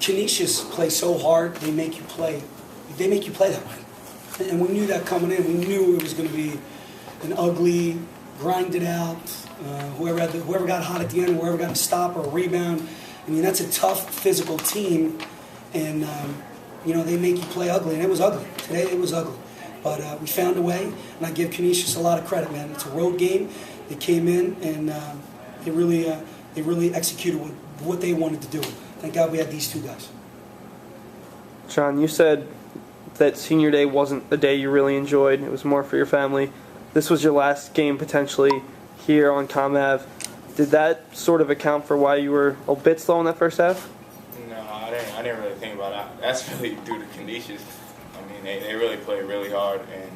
Canisius plays so hard, they make you play. They make you play that way. And we knew that coming in. We knew it was going to be an ugly, grinded out, whoever got hot at the end, whoever got a stop or a rebound. I mean, that's a tough physical team, and they make you play ugly, and it was ugly. Today it was ugly. But we found a way, and I give Canisius a lot of credit, man. It's a road game. They came in, and they really executed what they wanted to do. Thank God we had these two guys. John, you said that senior day wasn't a day you really enjoyed. It was more for your family. This was your last game potentially here on ComAv. Did that sort of account for why you were a bit slow in that first half? No, I didn't really think about that. That's really due to Canisius. I mean, they really played really hard, and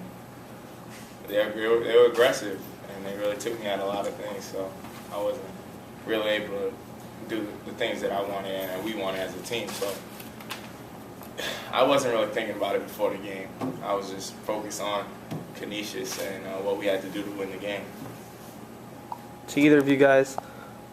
they were aggressive, and they really took me at a lot of things. So I wasn't really able to do the things that I wanted and we wanted as a team. So I wasn't really thinking about it before the game. I was just focused on Canisius and what we had to do to win the game. To either of you guys,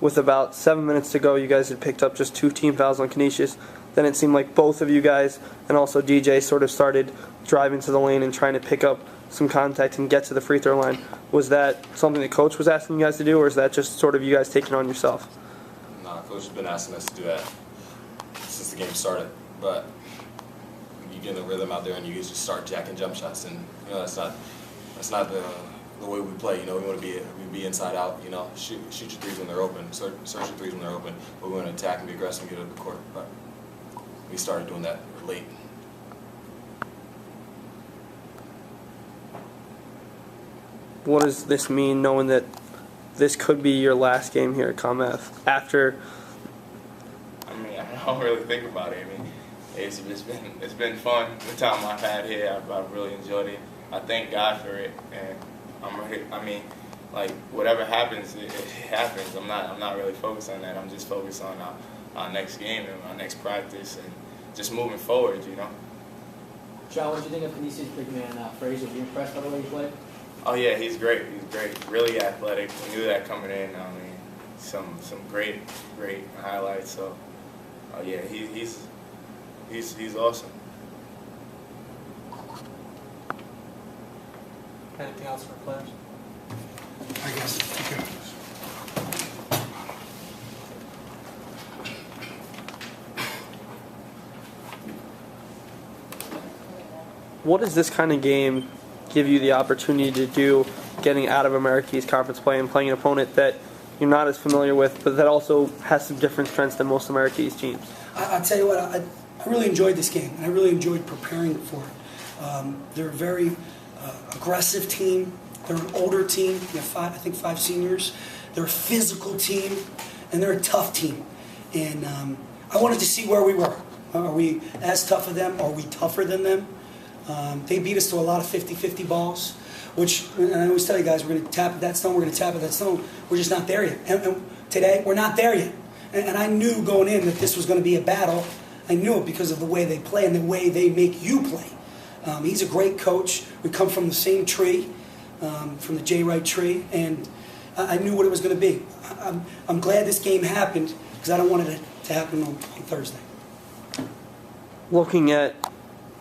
with about 7 minutes to go, you guys had picked up just 2 team fouls on Canisius. Then it seemed like both of you guys and also DJ sort of started driving to the lane and trying to pick up some contact and get to the free throw line. Was that something the coach was asking you guys to do, or is that just sort of you guys taking it on yourself? Nah, coach has been asking us to do that since the game started. But you get in the rhythm out there and you just start jacking jump shots, and that's not the way we play. We want to be inside out. Shoot your threes when they're open, search your threes when they're open. But we want to attack and be aggressive and get up the court. But we started doing that late. What does this mean, knowing that this could be your last game here at ComAv after? I mean, I don't really think about it. I mean, it's been fun. The time I've had here, I've really enjoyed it. I thank God for it, and whatever happens, it happens. I'm not really focused on that. I'm just focused on our next game and our next practice and just moving forward. John, what did you think of Canisius' big man Frazier? Were you impressed by the way he played? Oh yeah, he's great. He's great. Really athletic. We knew that coming in. I mean, some great highlights. So, yeah, he's awesome. Anything else for players? I guess. Okay. What does this kind of game give you the opportunity to do, getting out of American East Conference play and playing an opponent that you're not as familiar with, but that also has some different strengths than most American East teams? I'll tell you what, I really enjoyed this game, and I really enjoyed preparing for it. They're a very aggressive team. They're an older team. They have I think 5 seniors. They're a physical team, and they're a tough team. And I wanted to see where we were. Are we as tough as them? Are we tougher than them? They beat us to a lot of 50-50 balls, which, and I always tell you guys, we're going to tap at that stone, we're going to tap at that stone. We're just not there yet. And today, we're not there yet. And I knew going in that this was going to be a battle. I knew it because of the way they play and the way they make you play. He's a great coach. We come from the same tree, from the J. Wright tree, and I knew what it was going to be. I'm glad this game happened because I don't want it to happen on Thursday. Looking at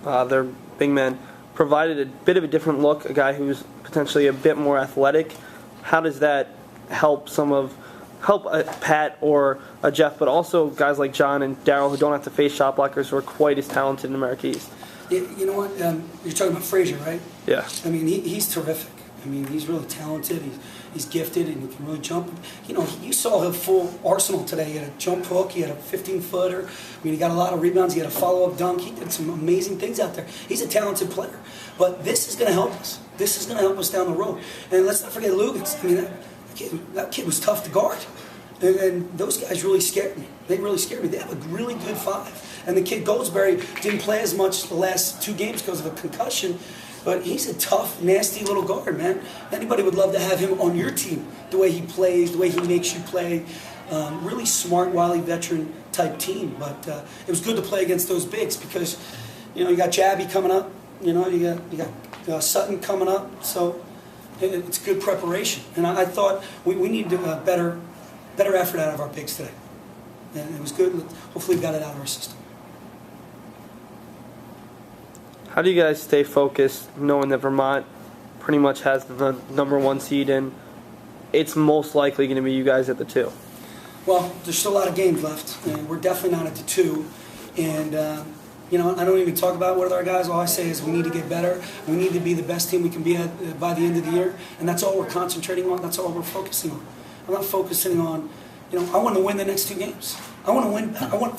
their big man, provided a bit of a different look, a guy who's potentially a bit more athletic. How does that help a Pat or a Jeff, but also guys like John and Darryl who don't have to face shot blockers who are quite as talented in American East? You know what? You're talking about Frazier, right? Yeah. I mean, he's terrific. I mean, he's really talented. He's gifted, and he can really jump. You saw a full arsenal today. He had a jump hook. He had a 15-footer. I mean, he got a lot of rebounds. He had a follow-up dunk. He did some amazing things out there. He's a talented player. But this is going to help us. This is going to help us down the road. And let's not forget Lugans. I mean, that kid was tough to guard. And those guys really scared me. They really scared me. They have a really good 5. And the kid Goldsberry didn't play as much the last 2 games because of a concussion. But he's a tough, nasty little guard, man. Anybody would love to have him on your team. The way he plays, the way he makes you play. Really smart, wily veteran type team. But it was good to play against those bigs because, you got Jabby coming up. You got Sutton coming up. So it's good preparation. And I thought we needed a better effort out of our bigs today. And it was good. Hopefully we got it out of our system. How do you guys stay focused knowing that Vermont pretty much has the #1 seed and it's most likely going to be you guys at the 2? Well, there's still a lot of games left, and we're definitely not at the 2. And, I don't even talk about it with our guys. All I say is we need to get better. We need to be the best team we can be at by the end of the year. And that's all we're concentrating on. That's all we're focusing on. I'm not focusing on, I want to win the next 2 games.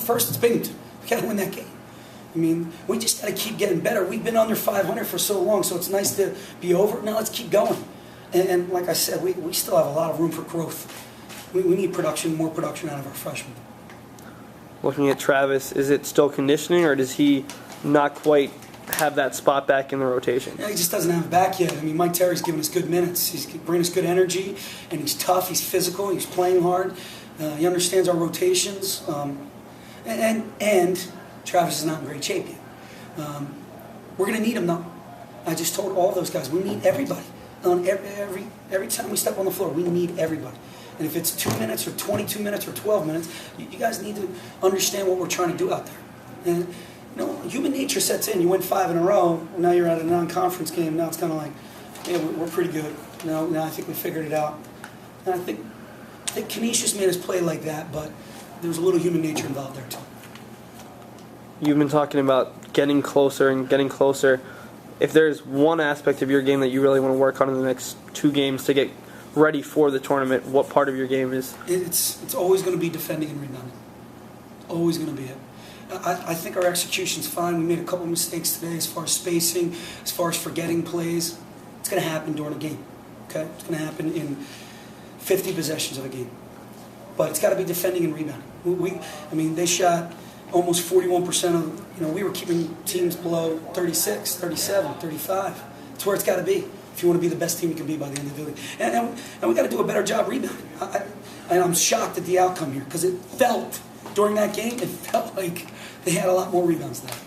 First, it's Binghamton. We got to win that game. I mean, we just got to keep getting better. We've been under 500 for so long, so it's nice to be over. Now let's keep going. And like I said, we still have a lot of room for growth. We need more production out of our freshmen. Looking at Travis, is it still conditioning, or does he not quite have that spot back in the rotation? Yeah, he just doesn't have it back yet. I mean, Mike Terry's giving us good minutes. He's bringing us good energy, and he's tough. He's physical. He's playing hard. He understands our rotations. And Travis is not in great shape yet. We're going to need him, though. I just told all those guys, we need everybody. Every time we step on the floor, we need everybody. And if it's 2 minutes or 22 minutes or 12 minutes, you guys need to understand what we're trying to do out there. And, human nature sets in. You win 5 in a row. Now you're at a non-conference game. Now it's kind of like, yeah, we're pretty good. Now I think we figured it out. And I think Canisius made us play like that, but there was a little human nature involved there, too. You've been talking about getting closer and getting closer. If there's one aspect of your game that you really want to work on in the next 2 games to get ready for the tournament, what part of your game is? It's always going to be defending and rebounding. Always going to be it. I think our execution's fine. We made a couple mistakes today as far as spacing, as far as forgetting plays. It's going to happen during a game. Okay? It's going to happen in 50 possessions of a game. But it's got to be defending and rebounding. They shot almost 41% of, we were keeping teams below 36, 37, 35. It's where it's got to be if you want to be the best team you can be by the end of the league. And we got to do a better job rebounding. I'm shocked at the outcome here because it felt, during that game, it felt like they had a lot more rebounds than that.